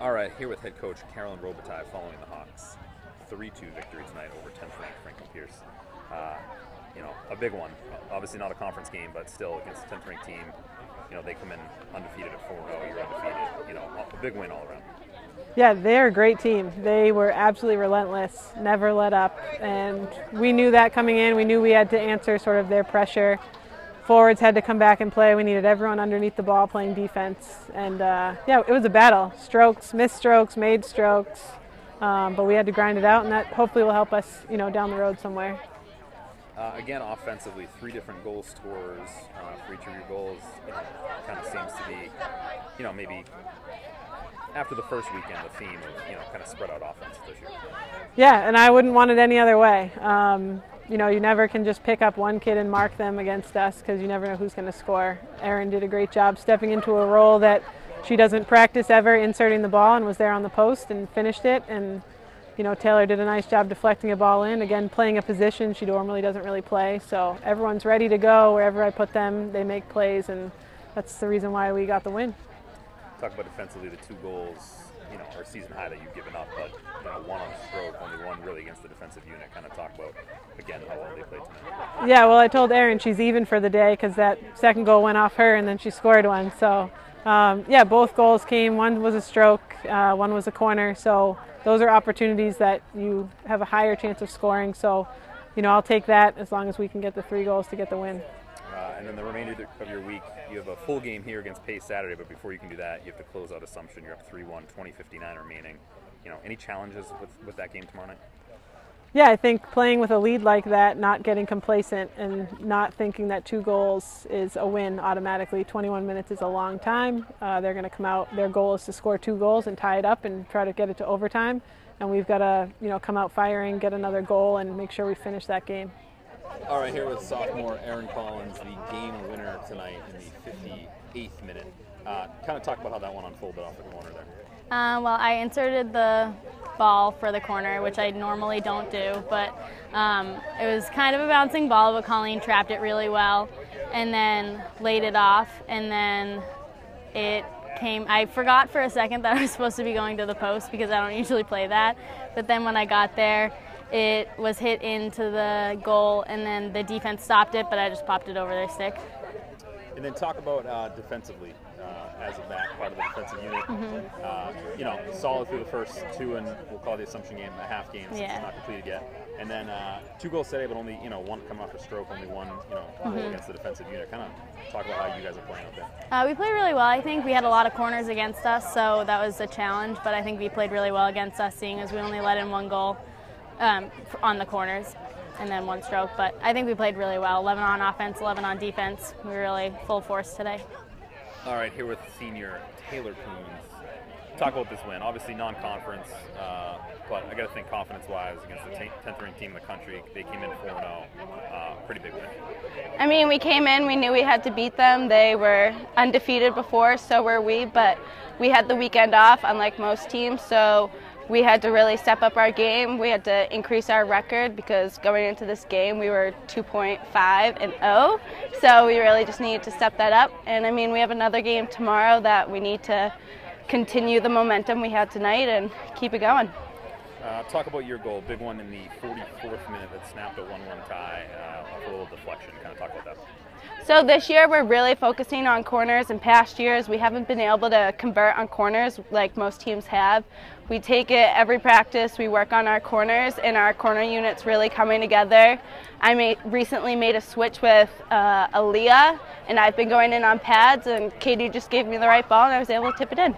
All right, here with head coach Carolyn Robitaille following the Hawks' 3-2 victory tonight over 10th ranked Franklin Pierce. A big one. Obviously not a conference game, but still against a 10th ranked team. They come in undefeated at 4-0. You're undefeated. A big win all around. Yeah, they're a great team. They were absolutely relentless, never let up, and we knew that coming in. We knew we had to answer sort of their pressure. Forwards had to come back and play. We needed everyone underneath the ball playing defense, and it was a battle. Strokes, missed strokes, made strokes, but we had to grind it out, and that hopefully will help us, down the road somewhere. Again, offensively, 3 different goal scorers for each of your goals. Kind of seems to be, maybe after the first weekend, the theme of, kind of spread out offense this year. Yeah, and I wouldn't want it any other way. You never can just pick up one kid and mark them against us because you never know who's going to score. Erin did a great job stepping into a role that she doesn't practice ever, inserting the ball, and was there on the post and finished it. And Taylor did a nice job deflecting a ball in, again playing a position she normally doesn't really play. So everyone's ready to go. Wherever I put them, they make plays, and that's the reason why we got the win. Talk about defensively, the 2 goals, are season high that you've given up, but one on stroke, only one really against the defensive unit. Kind of talk about, again, how well they played tonight. Yeah, well, I told Erin she's even for the day because that second goal went off her and then she scored one. So, both goals came. One was a stroke, one was a corner. So those are opportunities that you have a higher chance of scoring. So, I'll take that as long as we can get the 3 goals to get the win. And then the remainder of your week, you have a full game here against Pace Saturday, but before you can do that, you have to close out Assumption. You're up 3-1, 20:59 remaining. Any challenges with that game tomorrow night? Yeah, I think playing with a lead like that, not getting complacent and not thinking that 2 goals is a win automatically. 21 minutes is a long time. They're going to come out, their goal is to score 2 goals and tie it up and try to get it to overtime. And we've got to, come out firing, get another goal, and make sure we finish that game. All right, here with sophomore Erin Collins, the game winner tonight in the 58th minute. Kind of talk about how that one unfolded off the corner there. Well, I inserted the ball for the corner, which I normally don't do, but it was kind of a bouncing ball, but Colleen trapped it really well and then laid it off, and then it came. I forgot for a second that I was supposed to be going to the post because I don't usually play that, but then when I got there, it was hit into the goal, and then the defense stopped it, but I just popped it over their stick. And then talk about defensively, as of that part of the defensive unit. Mm-hmm. Solid through the first 2, and we'll call the Assumption game a half game since it's not completed yet. And then 2 goals today, but only one coming off a stroke, only one goal against the defensive unit. Kind of talk about how you guys are playing out there. We played really well. I think we had a lot of corners against us, so that was a challenge. But I think we played really well against us, seeing as we only let in 1 goal on the corners and then 1 stroke. But I think we played really well. 11 on offense, 11 on defense. We were really full force today. All right, here with senior Taylor Coons. Talk about this win. Obviously non-conference, but I got to think confidence-wise against the 10th ranked team in the country. They came in 4-0. Pretty big win. I mean, we came in, we knew we had to beat them. They were undefeated before, so were we, but we had the weekend off, unlike most teams, so we had to really step up our game. We had to increase our record because going into this game we were 2.5-0, so we really just needed to step that up. And I mean, we have another game tomorrow that we need to continue the momentum we had tonight and keep it going. Talk about your goal, big one in the 44th minute that snapped a 1-1 tie, a little deflection. Kind of talk about that. So this year we're really focusing on corners. In past years we haven't been able to convert on corners like most teams have. We take it every practice, we work on our corners, and our corner unit's really coming together. I recently made a switch with Aaliyah, and I've been going in on pads, and Katie just gave me the right ball and I was able to tip it in.